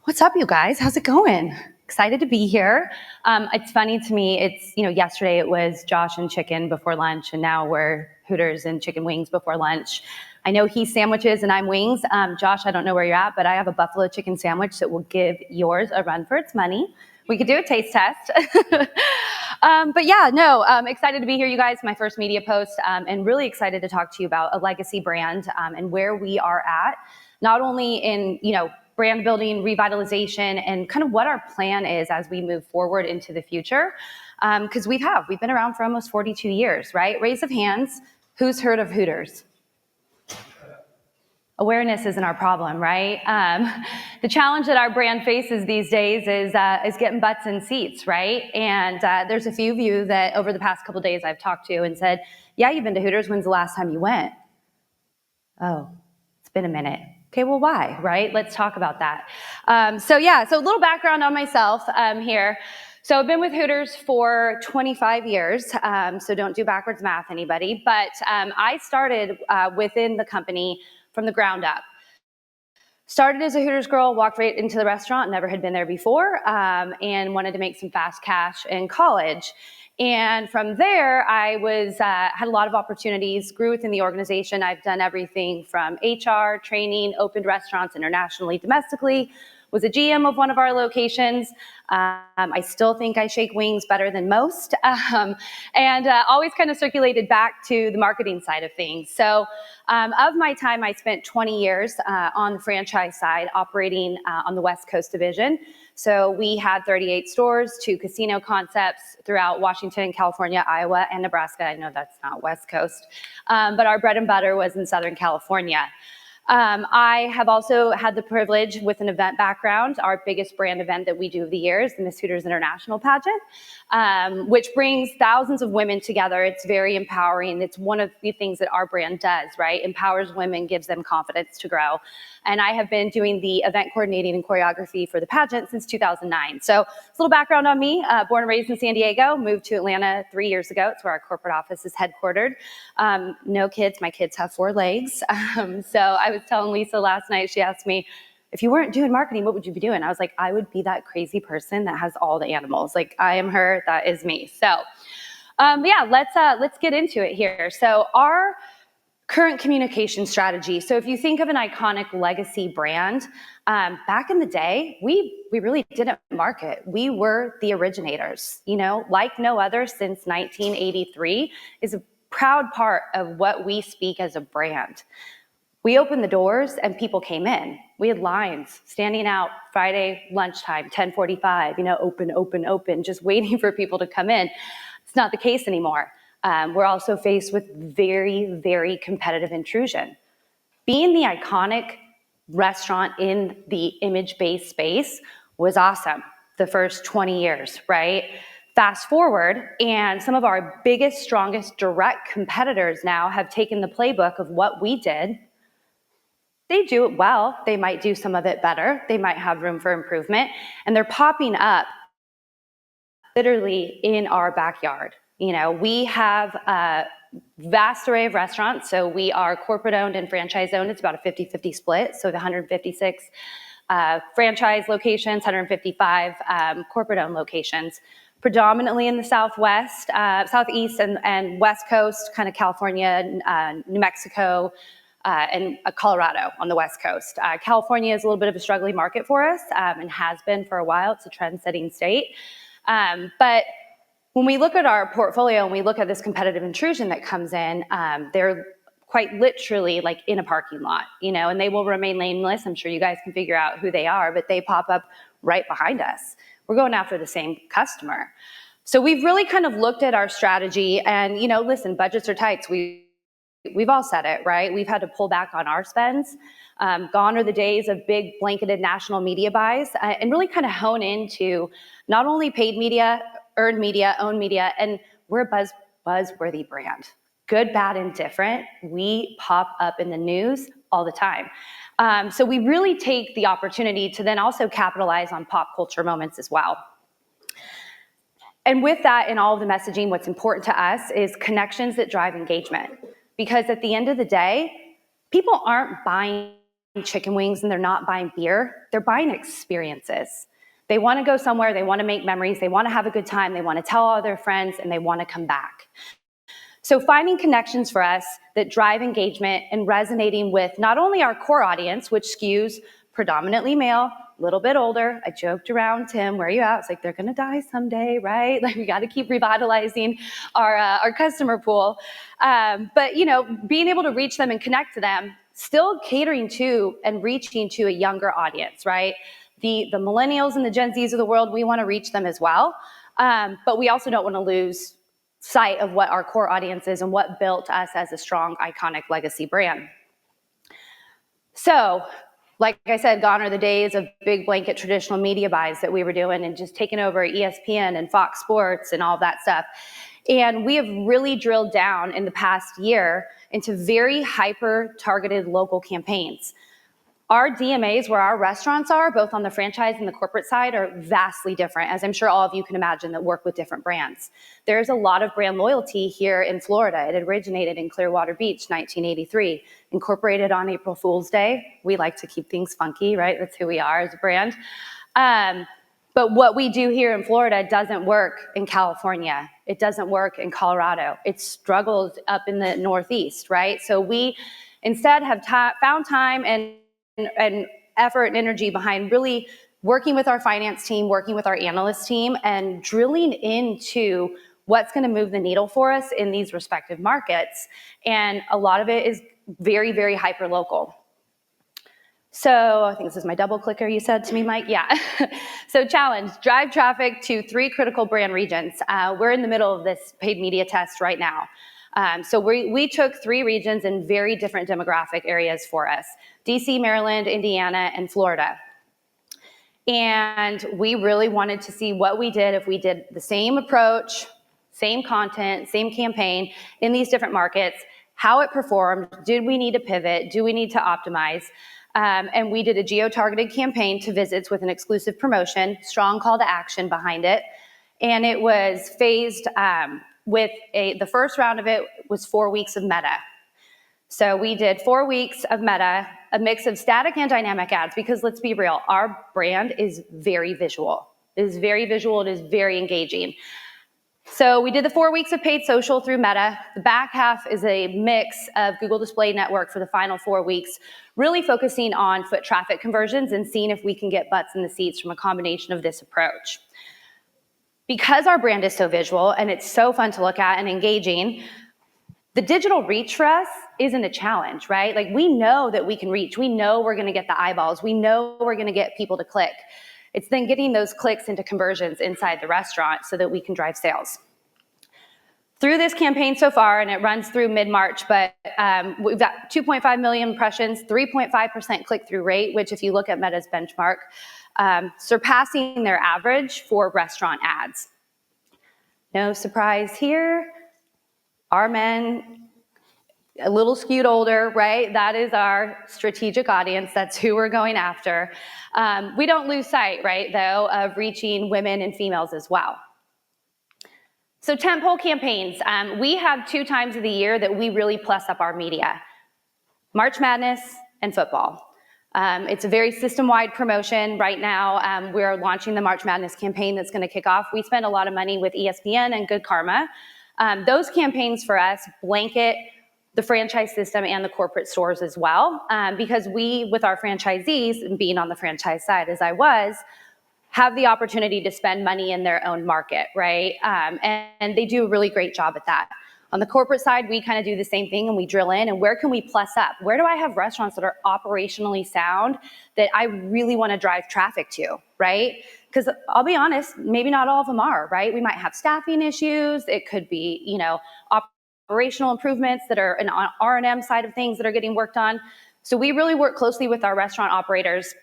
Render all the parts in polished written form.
What's up, you guys? How's it going? Excited to be here. It's funny to me, yesterday it was Josh and chicken before lunch, and now we're Hooters and chicken wings before lunch. I know he's sandwiches and I'm wings. Josh, I don't know where you're at, but I have a buffalo chicken sandwich that will give yours a run for its money. We could do a taste test. Excited to be here, you guys. My first media post, and really excited to talk to you about a legacy brand and where we are at, not only in, brand building, revitalization, and kind of what our plan is as we move forward into the future. Because we've been around for almost 42 years, right? Raise of hands, who's heard of Hooters? Awareness isn't our problem, right? The challenge that our brand faces these days is getting butts in seats, right? And there's a few of you that over the past couple of days I've talked to and said, yeah, you've been to Hooters, when's the last time you went? Oh, it's been a minute. Okay, well, why, right? Let's talk about that. So a little background on myself here. So I've been with Hooters for 25 years, so don't do backwards math, anybody. But I started within the company from the ground up. Started as a Hooters girl, walked right into the restaurant, never had been there before, and wanted to make some fast cash in college. And from there, I had a lot of opportunities, grew within the organization. I've done everything from HR, training, opened restaurants internationally, domestically, was a GM of one of our locations. I still think I shake wings better than most, and always kind of circulated back to the marketing side of things. So of my time, I spent 20 years on the franchise side, operating on the West Coast division. So we had 38 stores, 2 casino concepts throughout Washington, California, Iowa, and Nebraska. I know that's not West Coast, but our bread and butter was in Southern California. I have also had the privilege with an event background. Our biggest brand event that we do of the year is the Miss Hooters International pageant, which brings thousands of women together. It's very empowering. It's one of the things that our brand does, right? Empowers women, gives them confidence to grow. And I have been doing the event coordinating and choreography for the pageant since 2009. So it's a little background on me. Born and raised in San Diego, moved to Atlanta 3 years ago. It's where our corporate office is headquartered. No kids. My kids have 4 legs. So I was telling Lisa last night, she asked me, if you weren't doing marketing, what would you be doing? I was like, I would be that crazy person that has all the animals. Like, I am her, that is me. So let's get into it here. So our current communication strategy. So if you think of an iconic legacy brand, back in the day, we really didn't market. We were the originators, like no other since 1983 is a proud part of what we speak as a brand. We opened the doors and people came in. We had lines standing out Friday lunchtime, 10:45, open, just waiting for people to come in. It's not the case anymore. We're also faced with very, very competitive intrusion. Being the iconic restaurant in the image-based space was awesome the first 20 years, right? Fast forward, and some of our biggest, strongest direct competitors now have taken the playbook of what we did. They do it well. They might do some of it better. They might have room for improvement, and they're popping up literally in our backyard. We have a vast array of restaurants. So we are corporate owned and franchise owned. It's about a 50-50 split. So the 156 franchise locations, 155 corporate owned locations, predominantly in the Southwest, Southeast and West Coast, kind of California, New Mexico, and Colorado on the West Coast. California is a little bit of a struggling market for us and has been for a while. It's a trend-setting state. But when we look at our portfolio and we look at this competitive intrusion that comes in, they're quite literally like in a parking lot, and they will remain nameless. I'm sure you guys can figure out who they are, but they pop up right behind us. We're going after the same customer. So we've really kind of looked at our strategy and, listen, budgets are tight. So we've all said it, right? We've had to pull back on our spends. Gone are the days of big blanketed national media buys and really kind of hone into not only paid media, earned media, owned media, and we're a buzzworthy brand. Good, bad, and different. We pop up in the news all the time. So we really take the opportunity to then also capitalize on pop culture moments as well. And with that, in all of the messaging, what's important to us is connections that drive engagement. Because at the end of the day, people aren't buying chicken wings and they're not buying beer, they're buying experiences. They want to go somewhere, they want to make memories, they want to have a good time, they want to tell all their friends, and they want to come back. So finding connections for us that drive engagement and resonating with not only our core audience, which skews predominantly male, a little bit older. I joked around, Tim, where are you at? It's like, they're gonna die someday, right? Like, we gotta keep revitalizing our customer pool. But being able to reach them and connect to them, still catering to and reaching to a younger audience, right? The millennials and the Gen Zs of the world, we wanna reach them as well. But we also don't wanna lose sight of what our core audience is and what built us as a strong, iconic legacy brand. So, like I said, gone are the days of big blanket traditional media buys that we were doing and just taking over ESPN and Fox Sports and all that stuff. And we have really drilled down in the past year into very hyper-targeted local campaigns. Our DMAs, where our restaurants are, both on the franchise and the corporate side, are vastly different, as I'm sure all of you can imagine that work with different brands. There's a lot of brand loyalty here in Florida. It originated in Clearwater Beach, 1983, incorporated on April Fool's Day. We like to keep things funky, right? That's who we are as a brand. But what we do here in Florida doesn't work in California. It doesn't work in Colorado. It struggles up in the Northeast, right? So we instead have found time and effort and energy behind really working with our finance team, working with our analyst team, and drilling into what's going to move the needle for us in these respective markets. And a lot of it is very, very hyper local. So I think this is my double clicker you said to me, Mike. Yeah. So challenge, drive traffic to 3 critical brand regions. We're in the middle of this paid media test right now. So we took 3 regions in very different demographic areas for us: DC, Maryland, Indiana, and Florida. And we really wanted to see what we did if we did the same approach, same content, same campaign in these different markets, how it performed, did we need to pivot, do we need to optimize? And we did a geo-targeted campaign to visits with an exclusive promotion, strong call to action behind it. And it was phased with the first round of it was 4 weeks of meta. So we did 4 weeks of meta, a mix of static and dynamic ads, because let's be real, our brand is very visual. It is very visual, it is very engaging. So we did the 4 weeks of paid social through Meta. The back half is a mix of Google Display Network for the final 4 weeks, really focusing on foot traffic conversions and seeing if we can get butts in the seats from a combination of this approach. Because our brand is so visual and it's so fun to look at and engaging, the digital reach for us isn't a challenge, right? Like, we know that we can reach. We know we're gonna get the eyeballs. We know we're gonna get people to click. It's then getting those clicks into conversions inside the restaurant so that we can drive sales. Through this campaign so far, and it runs through mid-March, but we've got 2.5 million impressions, 3.5% click-through rate, which if you look at Meta's benchmark, surpassing their average for restaurant ads. No surprise here, our men, a little skewed older, right? That is our strategic audience. That's who we're going after. We don't lose sight, right, though, of reaching women and females as well. So tentpole campaigns. We have 2 times of the year that we really plus up our media: March Madness and football. It's a very system-wide promotion. Right now, we're launching the March Madness campaign that's going to kick off. We spend a lot of money with ESPN and Good Karma. Those campaigns for us blanket the franchise system and the corporate stores as well, because we, with our franchisees, and being on the franchise side as I was, have the opportunity to spend money in their own market, right? And they do a really great job at that. On the corporate side, we kind of do the same thing, and we drill in, and where can we plus up? Where do I have restaurants that are operationally sound that I really want to drive traffic to, right? Because I'll be honest, maybe not all of them are, right? We might have staffing issues. It could be, operational improvements that are an R&M side of things that are getting worked on. So we really work closely with our restaurant operators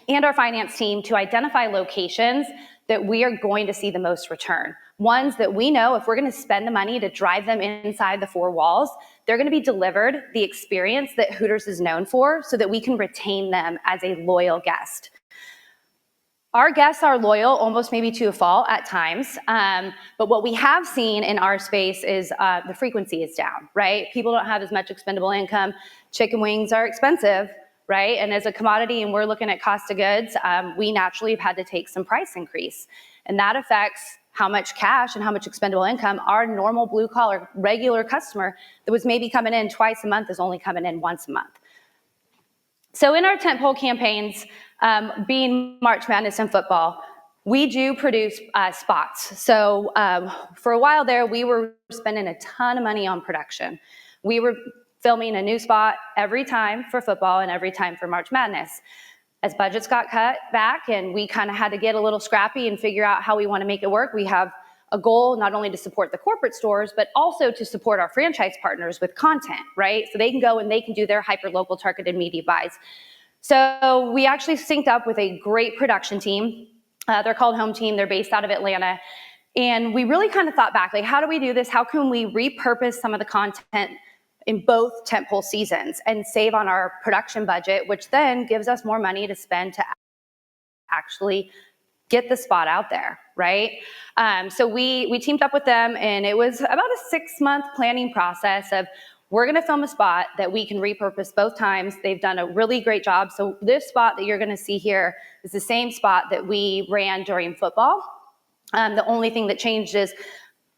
and our finance team to identify locations that we are going to see the most return. Ones that we know if we're going to spend the money to drive them inside the 4 walls, they're going to be delivered the experience that Hooters is known for so that we can retain them as a loyal guest. Our guests are loyal almost maybe to a fault at times, but what we have seen in our space is the frequency is down, right? People don't have as much expendable income. Chicken wings are expensive, right? And as a commodity and we're looking at cost of goods, we naturally have had to take some price increase. And that affects how much cash and how much expendable income our normal blue collar regular customer that was maybe coming in twice a month is only coming in once a month. So in our tentpole campaigns, being March Madness and football, we do produce spots. So for a while there, we were spending a ton of money on production. We were filming a new spot every time for football and every time for March Madness. As budgets got cut back and we kind of had to get a little scrappy and figure out how we want to make it work, we have a goal not only to support the corporate stores, but also to support our franchise partners with content, right? So they can go and they can do their hyper-local targeted media buys. So we actually synced up with a great production team. They're called Home Team. They're based out of Atlanta. And we really kind of thought back, like, how do we do this? How can we repurpose some of the content in both tentpole seasons and save on our production budget, which then gives us more money to spend to actually get the spot out there, right? So we teamed up with them, and it was about a 6-month planning process of, we're gonna film a spot that we can repurpose both times. They've done a really great job. So this spot that you're gonna see here is the same spot that we ran during football. The only thing that changed is,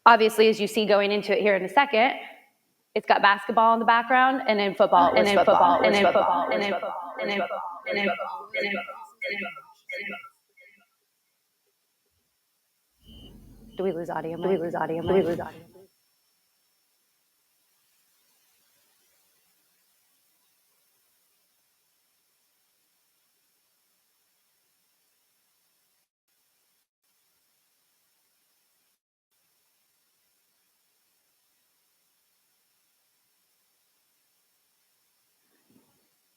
obviously, as you see going into it here in a second, it's got basketball in the background, and then football, and then football, and then football, and then football, and then football, and then football, and then football. Do we lose audio? Do we lose audio? Do we lose audio?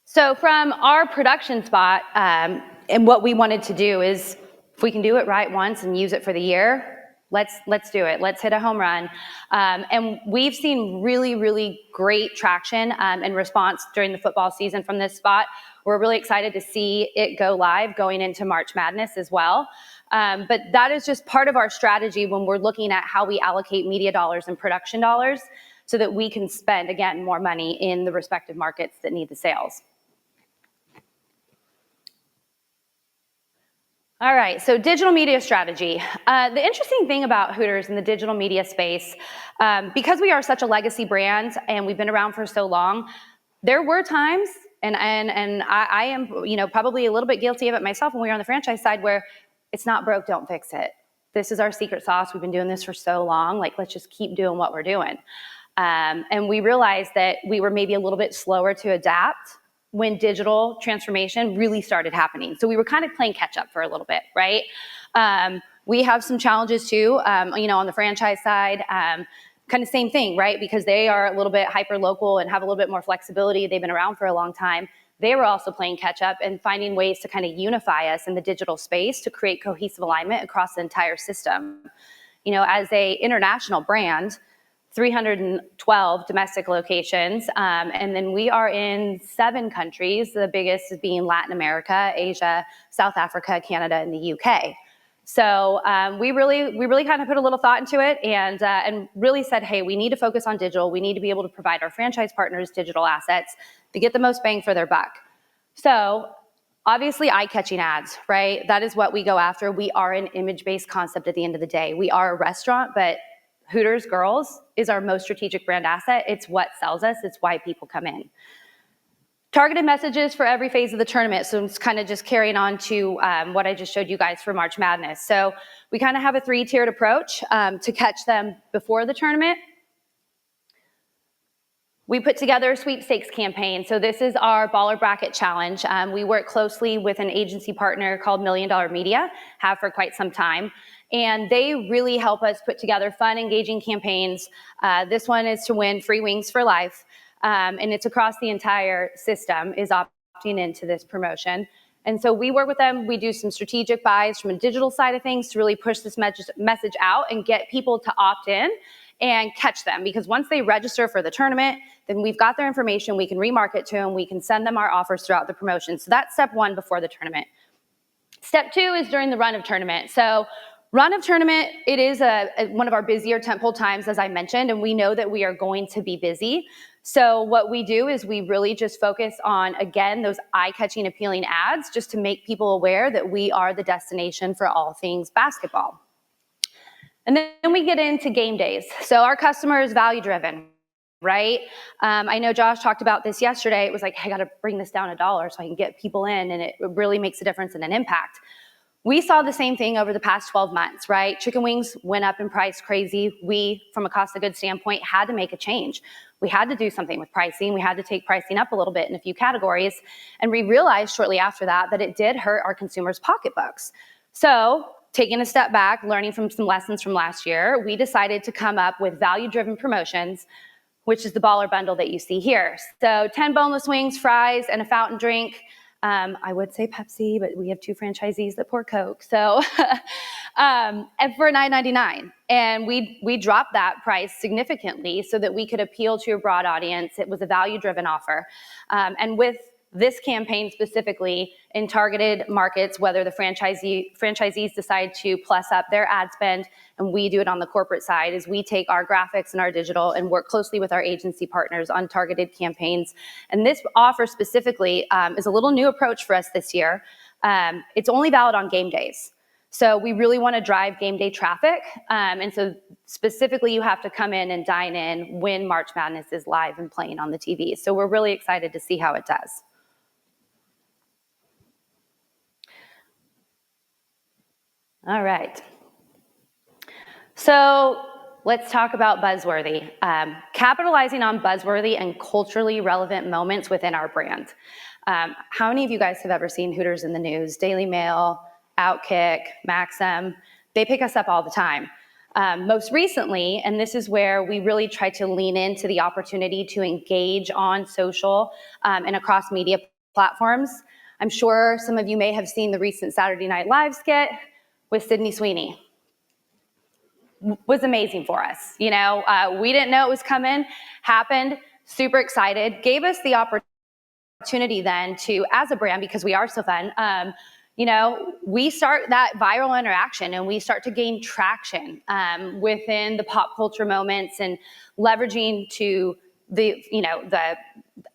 So from our production spot, and what we wanted to do is, if we can do it right once and use it for the year, let's do it. Let's hit a home run. And we've seen really, really great traction and response during the football season from this spot. We're really excited to see it go live going into March Madness as well. But that is just part of our strategy when we're looking at how we allocate media dollars and production dollars so that we can spend, again, more money in the respective markets that need the sales. All right, so digital media strategy. The interesting thing about Hooters in the digital media space, because we are such a legacy brand and we've been around for so long, there were times, and I am, probably a little bit guilty of it myself when we were on the franchise side, where it's not broke, don't fix it. This is our secret sauce. We've been doing this for so long. Like, let's just keep doing what we're doing. And we realized that we were maybe a little bit slower to adapt when digital transformation really started happening. So we were kind of playing catch up for a little bit, right? We have some challenges too, on the franchise side, kind of same thing, right? Because they are a little bit hyper local and have a little bit more flexibility. They've been around for a long time. They were also playing catch up and finding ways to kind of unify us in the digital space to create cohesive alignment across the entire system. As a international brand, 312 domestic locations, and then we are in 7 countries, the biggest being Latin America, Asia, South Africa, Canada, and the UK. So we really kind of put a little thought into it and really said, hey, we need to focus on digital. We need to be able to provide our franchise partners digital assets to get the most bang for their buck. So obviously, eye-catching ads, right? That is what we go after. We are an image-based concept at the end of the day. We are a restaurant, but Hooters Girls is our most strategic brand asset. It's what sells us. It's why people come in. Targeted messages for every phase of the tournament. So it's kind of just carrying on to what I just showed you guys for March Madness. So we kind of have a 3-tiered approach to catch them before the tournament. We put together a sweepstakes campaign. So this is our baller bracket challenge. We work closely with an agency partner called $1 Million Media, have for quite some time. And they really help us put together fun, engaging campaigns. This one is to win free wings for life. And it's across the entire system is opting into this promotion. And so we work with them. We do some strategic buys from a digital side of things to really push this message out and get people to opt in and catch them. Because once they register for the tournament, then we've got their information. We can remarket to them. We can send them our offers throughout the promotion. So that's step 1 before the tournament. Step 2 is during the run of tournament. So run of tournament, it is one of our busier tentpole times, as I mentioned, and we know that we are going to be busy. So what we do is we really just focus on, again, those eye-catching, appealing ads just to make people aware that we are the destination for all things basketball. And then we get into game days. So our customer is value-driven, right? I know Josh talked about this yesterday. It was like, I got to bring this down $1 so I can get people in, and it really makes a difference and an impact. We saw the same thing over the past 12 months, right? Chicken wings went up in price crazy. We, from a cost of goods standpoint, had to make a change. We had to do something with pricing. We had to take pricing up a little bit in a few categories. And we realized shortly after that that it did hurt our consumers' pocketbooks. So taking a step back, learning from some lessons from last year, we decided to come up with value-driven promotions, which is the baller bundle that you see here. So 10 boneless wings, fries, and a fountain drink. I would say Pepsi, but we have 2 franchisees that pour Coke. So and for $9.99. And we dropped that price significantly so that we could appeal to a broad audience. It was a value-driven offer. And with this campaign specifically in targeted markets, whether the franchisees decide to plus up their ad spend and we do it on the corporate side, is we take our graphics and our digital and work closely with our agency partners on targeted campaigns. And this offer specifically is a little new approach for us this year. It's only valid on game days. So we really want to drive game day traffic. And so specifically, you have to come in and dine in when March Madness is live and playing on the TV. So we're really excited to see how it does. All right. So let's talk about buzzworthy. Capitalizing on buzzworthy and culturally relevant moments within our brand. How many of you guys have ever seen Hooters in the news? Daily Mail, Outkick, Maxim, they pick us up all the time. Most recently, and this is where we really try to lean into the opportunity to engage on social and across media platforms. I'm sure some of you may have seen the recent Saturday Night Live skit with Sydney Sweeney. Was amazing for us. You know, we didn't know it was coming, happened, super excited, gave us the opportunity then to, as a brand, because we are so fun, you know, we start that viral interaction and we start to gain traction within the pop culture moments and leveraging to the, you know, the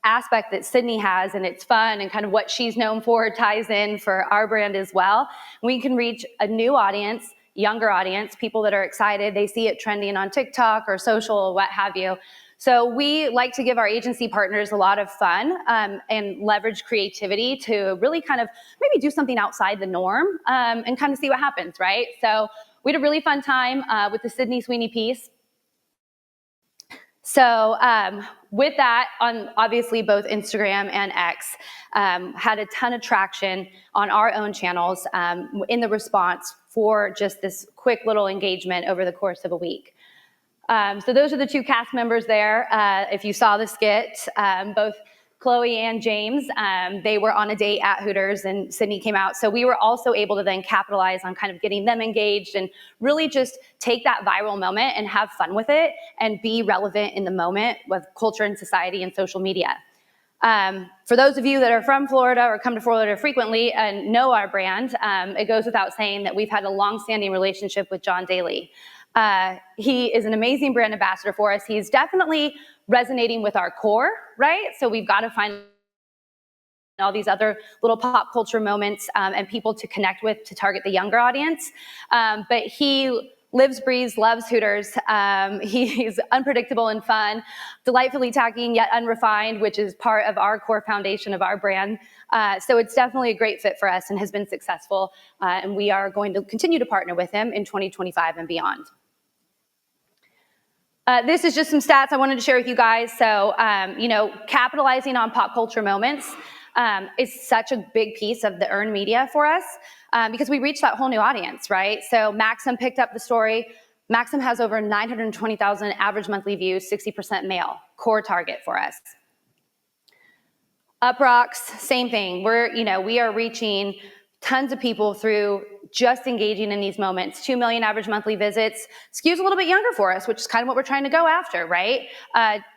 aspect that Sydney has, and it's fun and kind of what she's known for ties in for our brand as well. We can reach a new audience, younger audience, people that are excited. They see it trending on TikTok or social or what have you. So we like to give our agency partners a lot of fun and leverage creativity to really kind of maybe do something outside the norm and kind of see what happens, right? So we had a really fun time with the Sydney Sweeney piece. So with that, on obviously both Instagram and X, had a ton of traction on our own channels in the response for just this quick little engagement over the course of a week. So those are the 2 cast members there. If you saw the skit, both Chloe and James, they were on a date at Hooters and Sydney came out. So we were also able to then capitalize on kind of getting them engaged and really just take that viral moment and have fun with it and be relevant in the moment with culture and society and social media. For those of you that are from Florida or come to Florida frequently and know our brand, it goes without saying that we've had a long-standing relationship with John Daly. He is an amazing brand ambassador for us. He's definitely resonating with our core, right? So we've got to find all these other little pop culture moments and people to connect with to target the younger audience. But he lives, breathes, loves Hooters. He's unpredictable and fun, delightfully tacky yet unrefined, which is part of our core foundation of our brand. So it's definitely a great fit for us and has been successful. And we are going to continue to partner with him in 2025 and beyond. This is just some stats I wanted to share with you guys. So, you know, capitalizing on pop culture moments is such a big piece of the earned media for us because we reach that whole new audience, right? So Maxim picked up the story. Maxim has over 920,000 average monthly views, 60% male, core target for us. Uproxx, same thing. We are reaching tons of people through just engaging in these moments. 2 million average monthly visits. Skews a little bit younger for us, which is kind of what we're trying to go after, right?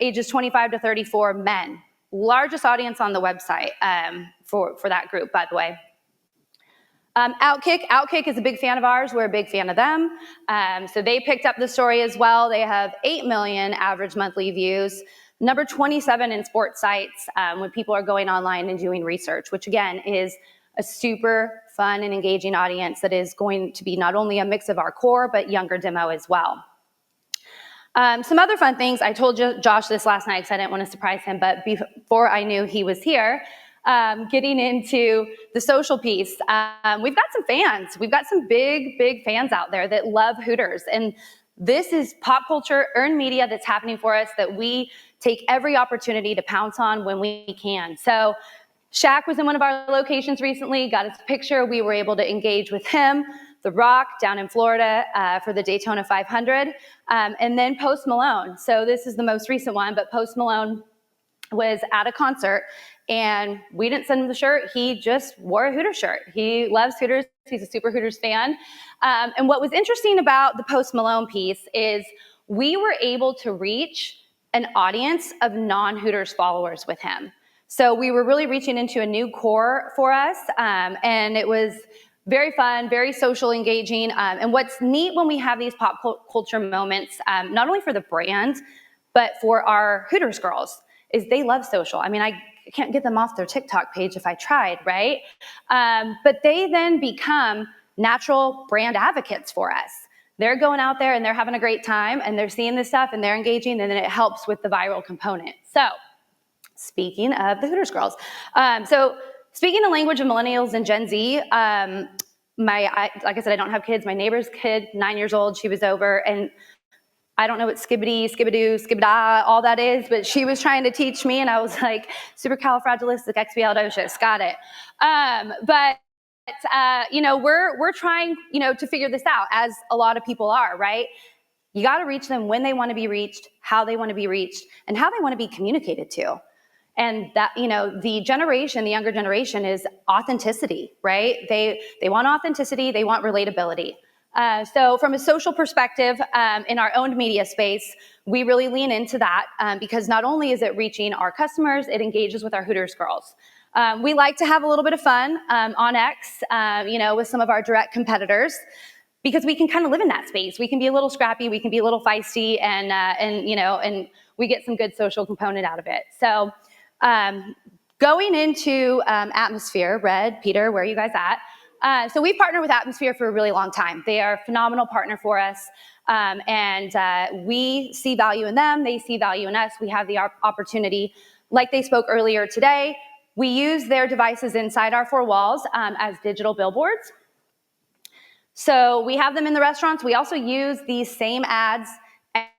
Ages 25 to 34, men. Largest audience on the website for that group, by the way. Outkick is a big fan of ours. We're a big fan of them. So they picked up the story as well. They have 8 million average monthly views. Number 27 in sports sites when people are going online and doing research, which again is a super fun and engaging audience that is going to be not only a mix of our core, but younger demo as well. Some other fun things, I told Josh this last night because I didn't want to surprise him, but before I knew he was here, getting into the social piece, we've got some fans. We've got some big fans out there that love Hooters. And this is pop culture, earned media that's happening for us that we take every opportunity to pounce on when we can. So Shaq was in one of our locations recently, got his picture. We were able to engage with him. The Rock down in Florida for the Daytona 500, and then Post Malone. So this is the most recent one, but Post Malone was at a concert, and we didn't send him the shirt. He just wore a Hooters shirt. He loves Hooters. He's a super Hooters fan. And what was interesting about the Post Malone piece is we were able to reach an audience of non-Hooters followers with him. So we were really reaching into a new core for us, and it was very fun, very social, engaging. And what's neat when we have these pop culture moments, not only for the brand, but for our Hooters girls, is they love social. I mean, I can't get them off their TikTok page if I tried, right? But they then become natural brand advocates for us. They're going out there and they're having a great time and they're seeing this stuff and they're engaging, and then it helps with the viral component. So speaking of the Hooters girls, speaking the language of millennials and Gen Z, like I said, I don't have kids. My neighbor's kid, 9 years old, she was over, and I don't know what skibbity, skibbidoo, skibbidah, all that is, but she was trying to teach me, and I was like, supercalifragilisticexpialidocious, got it. We're trying, to figure this out, as a lot of people are, right? You got to reach them when they want to be reached, how they want to be reached, and how they want to be communicated to. And that, the younger generation is authenticity, right? They want authenticity, they want relatability. So from a social perspective, in our owned media space, we really lean into that because not only is it reaching our customers, it engages with our Hooters girls. We like to have a little bit of fun on X, with some of our direct competitors, because we can kind of live in that space. We can be a little scrappy, we can be a little feisty, and we get some good social component out of it. So going into Atmosphere, Red, Peter, where are you guys at? So we've partnered with Atmosphere for a really long time. They are a phenomenal partner for us, and we see value in them. They see value in us. We have the opportunity, like they spoke earlier today, we use their devices inside our four walls as digital billboards. So we have them in the restaurants. We also use these same ads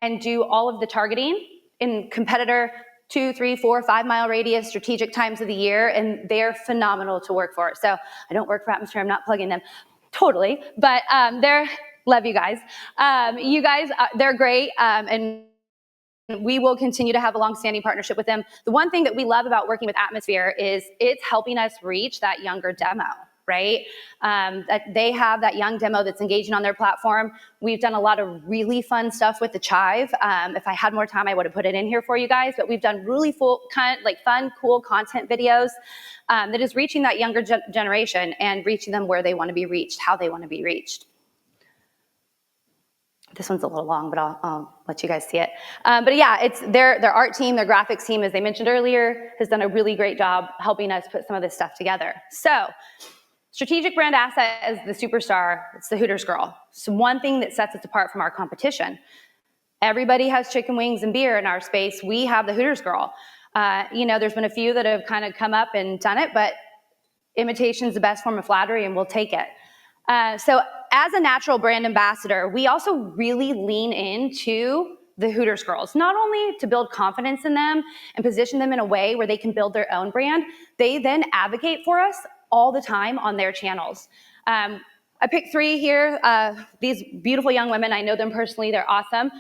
and do all of the targeting in competitor 2, 3, 4, 5 mile radius, strategic times of the year, and they're phenomenal to work for. So I don't work for Atmosphere, I'm not plugging them totally, but love you guys. They're great, and we will continue to have a long-standing partnership with them. The one thing that we love about working with Atmosphere is it's helping us reach that younger demo, right? That they have that young demo that's engaging on their platform. We've done a lot of really fun stuff with the Chive. If I had more time, I would have put it in here for you guys, but we've done really fun, cool content videos that is reaching that younger generation and reaching them where they want to be reached, how they want to be reached. This one's a little long, but I'll let you guys see it. But yeah, it's their art team, their graphics team, as they mentioned earlier, has done a really great job helping us put some of this stuff together. So, strategic brand asset as the superstar, it's the Hooters girl. So one thing that sets us apart from our competition. Everybody has chicken wings and beer in our space. We have the Hooters girl. There's been a few that have kind of come up and done it, but imitation is the best form of flattery, and we'll take it. So as a natural brand ambassador, we also really lean into the Hooters girls, not only to build confidence in them and position them in a way where they can build their own brand, they then advocate for us all the time on their channels. I picked 3 here, these beautiful young women. I know them personally, they're awesome.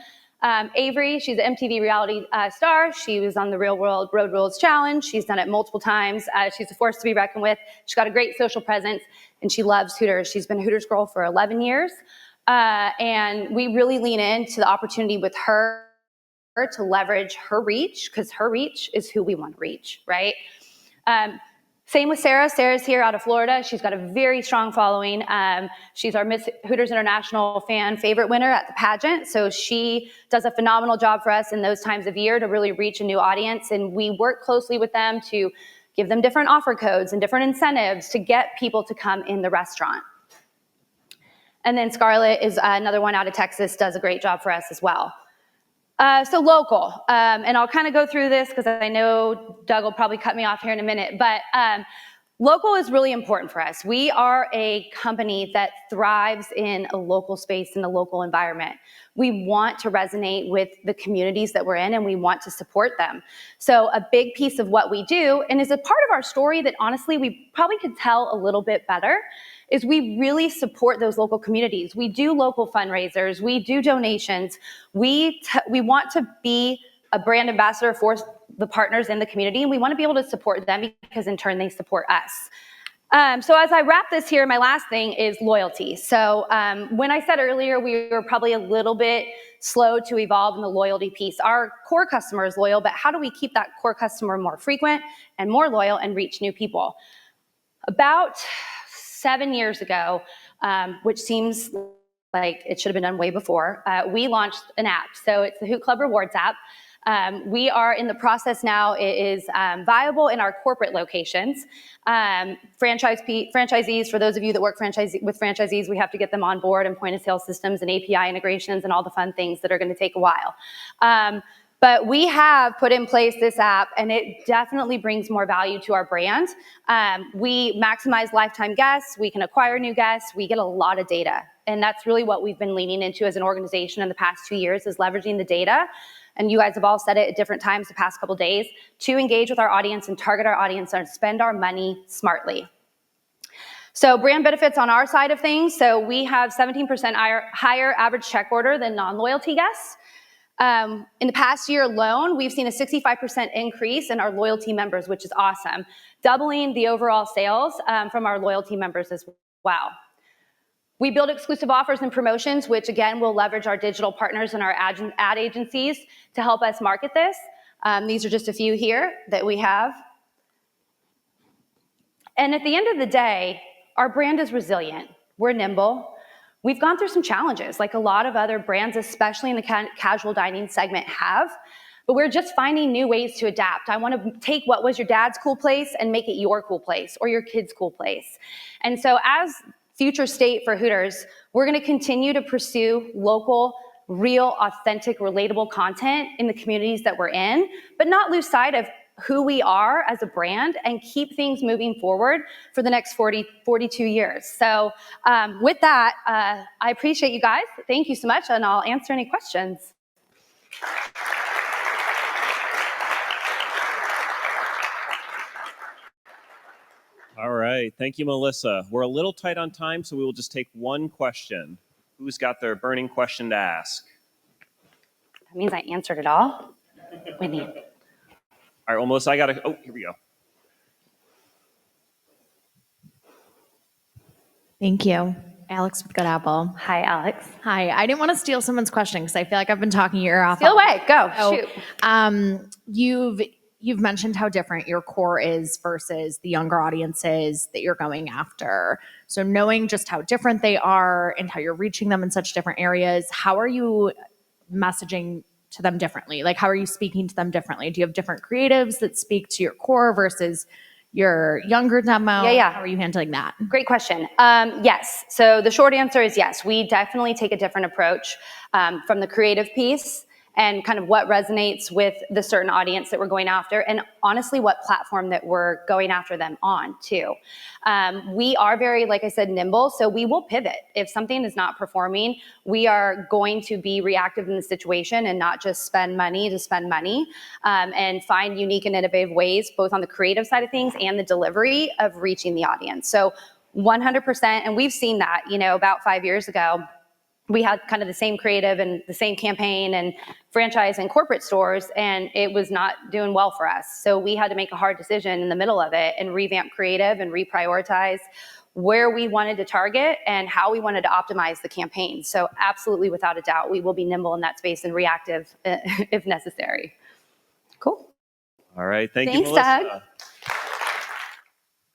Avery, she's an MTV reality star. She was on the Real World Road Rules Challenge. She's done it multiple times. She's a force to be reckoned with. She's got a great social presence, and she loves Hooters. She's been a Hooters girl for 11 years. And we really lean into the opportunity with her to leverage her reach, because her reach is who we want to reach, right? Same with Sarah. Sarah's here out of Florida. She's got a very strong following. She's our Miss Hooters International fan favorite winner at the pageant. So she does a phenomenal job for us in those times of year to really reach a new audience. And we work closely with them to give them different offer codes and different incentives to get people to come in the restaurant. And then Scarlett is another one out of Texas, does a great job for us as well. So local, and I'll kind of go through this because I know Doug will probably cut me off here in a minute, but local is really important for us. We are a company that thrives in a local space, in a local environment. We want to resonate with the communities that we're in, and we want to support them. So a big piece of what we do, and is a part of our story that honestly we probably could tell a little bit better, is we really support those local communities. We do local fundraisers, we do donations. We want to be a brand ambassador for the partners in the community, and we want to be able to support them because in turn they support us. So as I wrap this here, my last thing is loyalty. So when I said earlier we were probably a little bit slow to evolve in the loyalty piece, our core customer is loyal, but how do we keep that core customer more frequent and more loyal and reach new people? About 7 years ago, which seems like it should have been done way before, we launched an app. So it's the Hoot Club Rewards app. We are in the process now. It is viable in our corporate locations. Franchisees, for those of you that work with franchisees, we have to get them on board and point of sale systems and API integrations and all the fun things that are going to take a while. But we have put in place this app, and it definitely brings more value to our brand. We maximize lifetime guests. We can acquire new guests. We get a lot of data. And that's really what we've been leaning into as an organization in the past 2 years, is leveraging the data. And you guys have all said it at different times the past couple days, to engage with our audience and target our audience and spend our money smartly. So brand benefits on our side of things. So we have 17% higher average check order than non-loyalty guests. In the past year alone, we've seen a 65% increase in our loyalty members, which is awesome, doubling the overall sales from our loyalty members as well. We build exclusive offers and promotions, which again will leverage our digital partners and our ad agencies to help us market this. These are just a few here that we have. And at the end of the day, our brand is resilient. We're nimble. We've gone through some challenges, like a lot of other brands, especially in the casual dining segment, have. But we're just finding new ways to adapt. I want to take what was your dad's cool place and make it your cool place or your kid's cool place. And so as future state for Hooters, we're going to continue to pursue local, real, authentic, relatable content in the communities that we're in, but not lose sight of who we are as a brand and keep things moving forward for the next 42 years. So with that, I appreciate you guys. Thank you so much, and I'll answer any questions. All right, thank you, Melissa. We're a little tight on time, so we will just take one question. Who's got their burning question to ask? That means I answered it all. Whitney. All right, well, Melissa, here we go. Thank you. Alex with Good Apple. Hi, Alex. Hi. I didn't want to steal someone's question because I feel like I've been talking your ear off. Steal away. Go. Shoot. You've mentioned how different your core is versus the younger audiences that you're going after. So knowing just how different they are and how you're reaching them in such different areas, how are you messaging to them differently? Like, how are you speaking to them differently? Do you have different creatives that speak to your core versus your younger demo? Yeah. How are you handling that? Great question. Yes. So the short answer is yes. We definitely take a different approach from the creative piece and kind of what resonates with the certain audience that we're going after, and honestly, what platform that we're going after them on too. We are very, like I said, nimble, so we will pivot. If something is not performing, we are going to be reactive in the situation and not just spend money to spend money, and find unique and innovative ways, both on the creative side of things and the delivery of reaching the audience. So 100%, and we've seen that, about 5 years ago, we had kind of the same creative and the same campaign and franchise and corporate stores, and it was not doing well for us. So we had to make a hard decision in the middle of it and revamp creative and reprioritize where we wanted to target and how we wanted to optimize the campaign. So absolutely, without a doubt, we will be nimble in that space and reactive if necessary. Cool. All right, thank you, Thanks, Melissa. Doug.